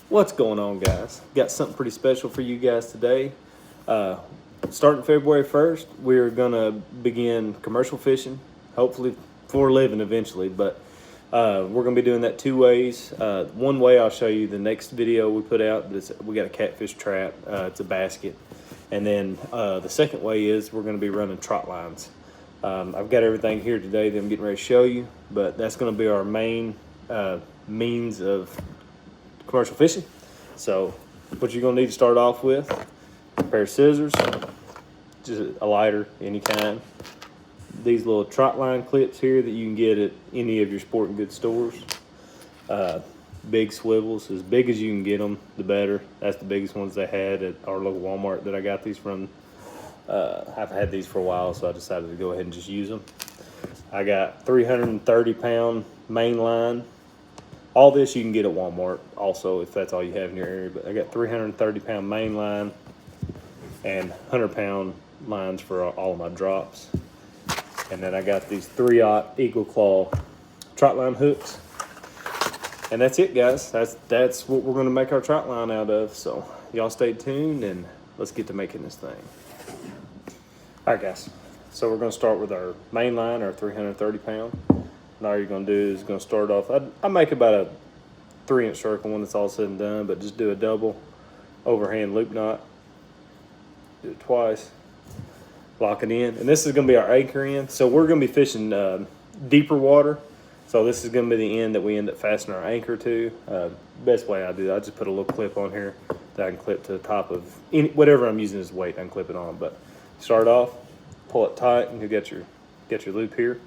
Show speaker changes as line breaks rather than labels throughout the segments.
What's going on, guys? Got something pretty special for you guys today. Starting February 1st, we're going to begin commercial fishing, hopefully for a living eventually, but we're going to be doing that two ways. One way I'll show you the next video we put out. We got a catfish trap. It's a basket. And then the second way is we're going to be running trot lines. I've got everything here today that I'm getting ready to show you, but that's going to be our main means of commercial fishing. So what you're going to need to start off with: a pair of scissors, just a lighter, any kind. These little trot line clips here that you can get at any of your sporting goods stores. Big swivels, as big as you can get them, the better. That's the biggest ones they had at our local Walmart that I got these from. I've had these for a while, so I decided to go ahead and just use them. I got 330-pound main line. All this you can get at Walmart also, if that's all you have in your area. But I got 330-pound main line and 100-pound lines for all of my drops. And then I got these 3/0 Eagle Claw trot line hooks. And that's it, guys. That's what we're going to make our trot line out of. So y'all stay tuned and let's get to making this thing. All right, guys. So we're going to start with our main line, our 330-pound. And all you're going to do is going to start off. I make about a 3-inch circle when it's all said and done, but just do a double overhand loop knot. Do it twice. Lock it in. And this is going to be our anchor end. So we're going to be fishing deeper water. So this is going to be the end that we end up fastening our anchor to. Best way I do that, I just put a little clip on here that I can clip to the top of whatever I'm using as weight. I can clip it on. But start off, pull it tight, and you get your loop here.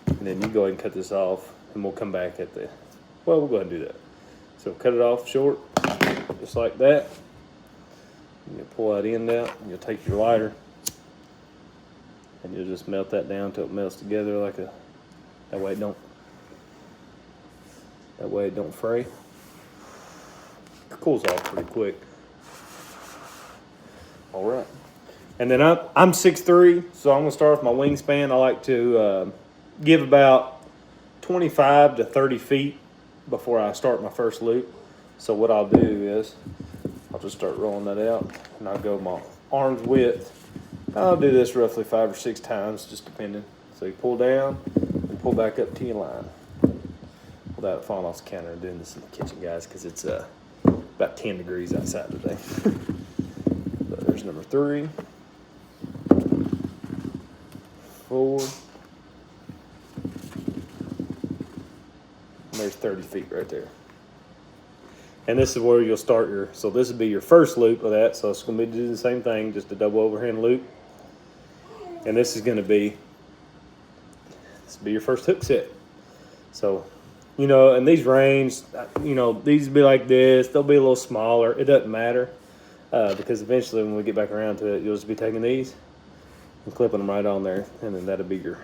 And then you go ahead and cut this off, and we'll come back at we'll go ahead and do that. So cut it off short, just like that. You pull that end out, and you'll take your lighter, and you'll just melt that down until it melts together that way it don't fray. It cools off pretty quick. All right. And then I'm 6'3", so I'm gonna start with my wingspan. I like to give about 25 to 30 feet before I start my first loop. So what I'll do is I'll just start rolling that out, and I'll go my arm's width. I'll do this roughly 5 or 6 times, just depending. So you pull down and pull back up to your line. Without falling off the counter and doing this in the kitchen, guys, because it's about 10 degrees outside today. But there's number 3, 4. There's 30 feet right there. And this is where you'll start so this will be your first loop of that. So it's going to be do the same thing, just a double overhand loop. And this is going to be your first hook set. So, and these range, these will be like this. They'll be a little smaller. It doesn't matter because eventually when we get back around to it, you'll just be taking these and clipping them right on there. And then that'll be your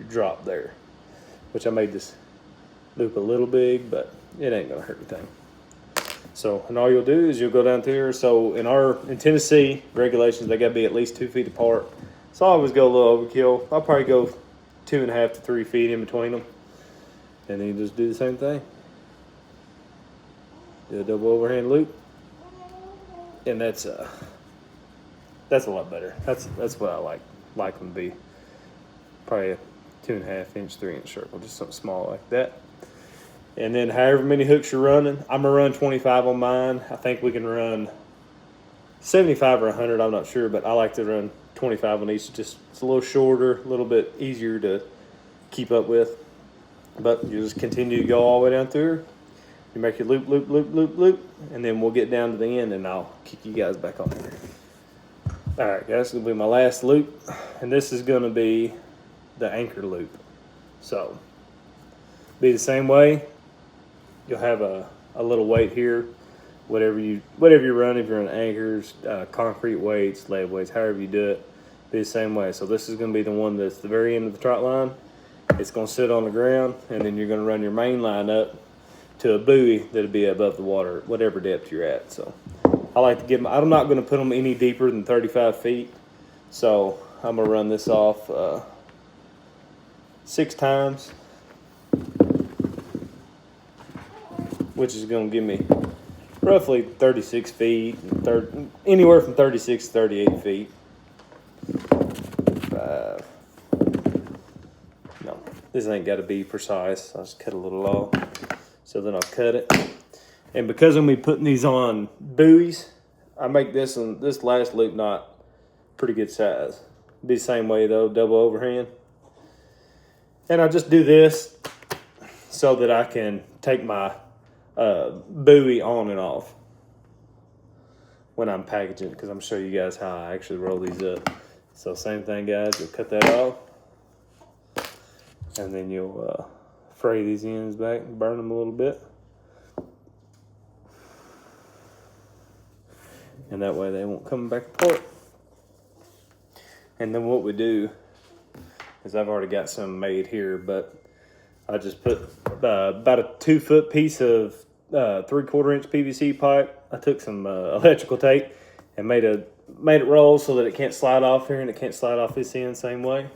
drop there, which I made this loop a little big, but it ain't gonna hurt anything. So, and all you'll do is you'll go down here. So in Tennessee regulations, they gotta be at least 2 feet apart. So I always go a little overkill. I'll probably go 2.5 to 3 feet in between them. And then you just do the same thing. Do a double overhand loop. And that's a lot better. That's what I like them to be. Probably a 2.5-inch, 3-inch circle, just something small like that. And then however many hooks you're running, I'm gonna run 25 on mine. I think we can run 75 or 100, I'm not sure, but I like to run 25 on each. It's a little shorter, a little bit easier to keep up with. But you just continue to go all the way down through. You make your loop, loop, loop, loop, loop, and then we'll get down to the end and I'll kick you guys back on there. All right, guys, this will be my last loop, and this is gonna be the anchor loop. So, be the same way. You'll have a little weight here, whatever you run. If you're on anchors, concrete weights, lead weights, however you do it, be the same way. So this is going to be the one that's the very end of the trot line. It's going to sit on the ground, and then you're going to run your main line up to a buoy that'll be above the water, whatever depth you're at. So I like to give them. I'm not going to put them any deeper than 35 feet. So I'm going to run this off 6 times, which is going to give me roughly 36 feet, anywhere from 36 to 38 feet. No, this ain't got to be precise. I'll just cut a little off. So then I'll cut it. And because I'm going to be putting these on buoys, I make this last loop knot pretty good size. Be the same way though, double overhand. And I just do this so that I can take my buoy on and off when I'm packaging, because I'm going to show you guys how I actually roll these up. So same thing, guys. You'll cut that off, and then you'll fray these ends back and burn them a little bit. And that way they won't come back apart. And then what we do is, I've already got some made here, but I just put about a 2 foot piece of 3/4 inch PVC pipe. I took some electrical tape and made it roll so that it can't slide off here, and it can't slide off this end same way.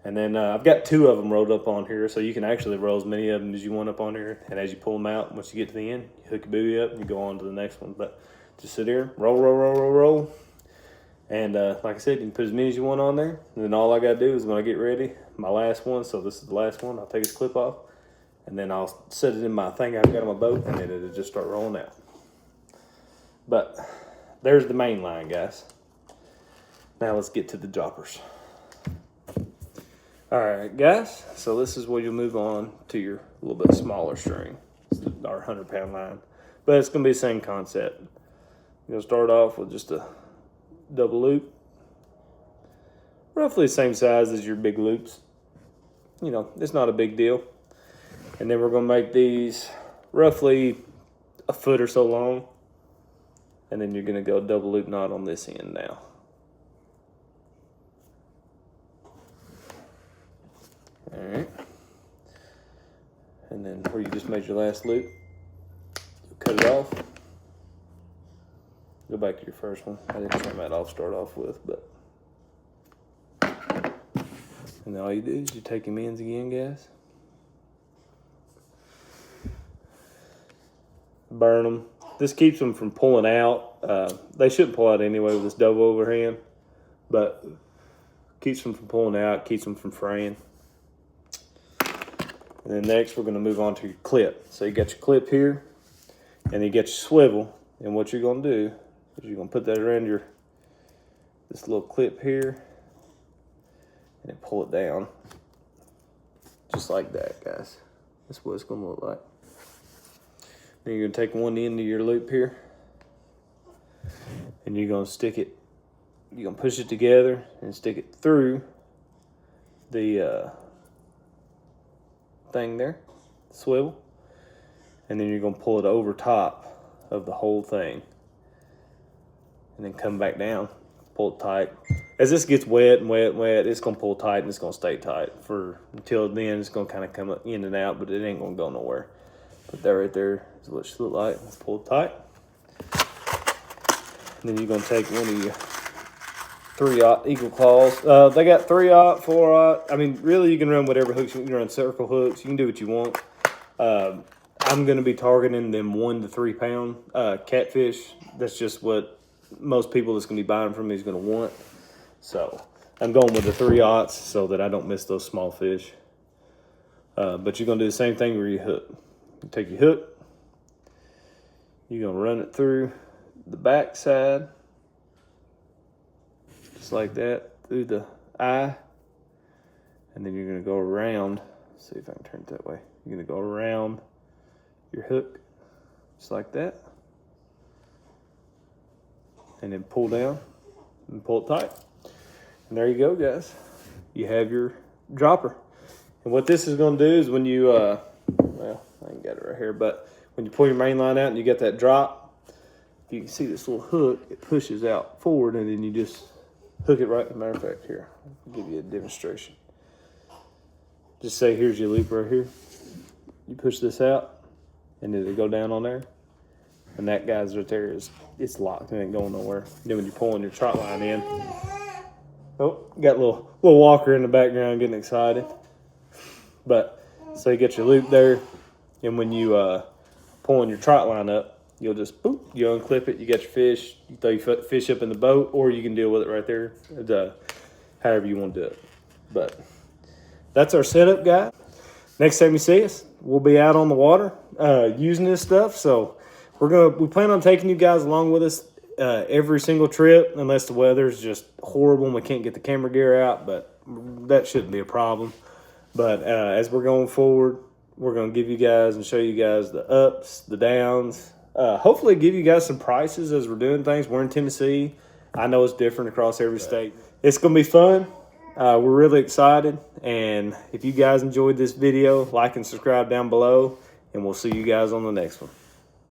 And then I've got 2 of them rolled up on here, so you can actually roll as many of them as you want up on here. And as you pull them out, once you get to the end, you hook your buoy up and you go on to the next one. But just sit here, roll. And like I said, you can put as many as you want on there. And then all I got to do is, when I get ready, my last one, so this is the last one, I'll take this clip off, and then I'll set it in my thing I've got on my boat, and then it'll just start rolling out. But there's the main line, guys. Now let's get to the droppers. All right, guys, so this is where you'll move on to your little bit smaller string. It's our 100-pound line. But it's going to be the same concept. You're going to start off with just a double loop. Roughly the same size as your big loops. You know, it's not a big deal. And then we're going to make these roughly a foot or so long. And then you're going to go double loop knot on this end now. All right. And then where you just made your last loop, you'll cut it off. Go back to your first one. I didn't trim that off, start off with, but. And then all you do is you take your ends again, guys. Burn them. This keeps them from pulling out. They shouldn't pull out anyway with this double overhand, but keeps them from pulling out, keeps them from fraying. And then next we're going to move on to your clip. So you got your clip here, and then you got your swivel. And what you're going to do is you're going to put that around this little clip here, and then pull it down. Just like that, guys. That's what it's going to look like. Then you're going to take one end of your loop here, and you're going to stick it, you're going to push it together and stick it through the thing there, swivel, and then you're going to pull it over top of the whole thing, and then come back down, pull it tight. As this gets wet and wet and wet, it's going to pull tight, and it's going to stay tight until then. It's going to kind of come in and out, but it ain't going to go nowhere. But that right there is what it should look like. Let's pull it tight. And then you're going to take one of your 3/0 eagle claws. They got 3/0, 4/0. I mean, really, you can run whatever hooks. You can run circle hooks. You can do what you want. I'm going to be targeting them 1 to 3 pound catfish. That's just what most people that's going to be buying from me is going to want. So I'm going with the 3/0 so that I don't miss those small fish. But you're going to do the same thing where you hook. You take your hook, you're going to run it through the back side, just like that, through the eye, and then you're going to go around. Let's see if I can turn it that way. You're going to go around your hook, just like that, and then pull down and pull it tight. And there you go, guys. You have your dropper. And what this is going to do is when you, well, I ain't got it right here, but when you pull your main line out and you get that drop, you can see this little hook, it pushes out forward, and then you just hook it right. As a matter of fact, here, I'll give you a demonstration. Just say, here's your loop right here. You push this out, and then it'll go down on there. And that guy's right there, it's locked, it ain't going nowhere. Then when you're pulling your trot line in, oh, got a little walker in the background getting excited. But, so you get your loop there, and when you pulling your trot line up, You'll just boop, you unclip it, you get your fish, you throw your fish up in the boat, or you can deal with it right there. However you want to do it. But that's our setup, guy. Next time you see us, we'll be out on the water using this stuff. So we plan on taking you guys along with us every single trip, unless the weather's just horrible and we can't get the camera gear out. But that shouldn't be a problem. But as we're going forward, we're going to give you guys and show you guys the ups, the downs. Hopefully give you guys some prices as we're doing things. We're in Tennessee. I know it's different across every state. It's going to be fun. We're really excited. And if you guys enjoyed this video, like and subscribe down below. And we'll see you guys on the next one.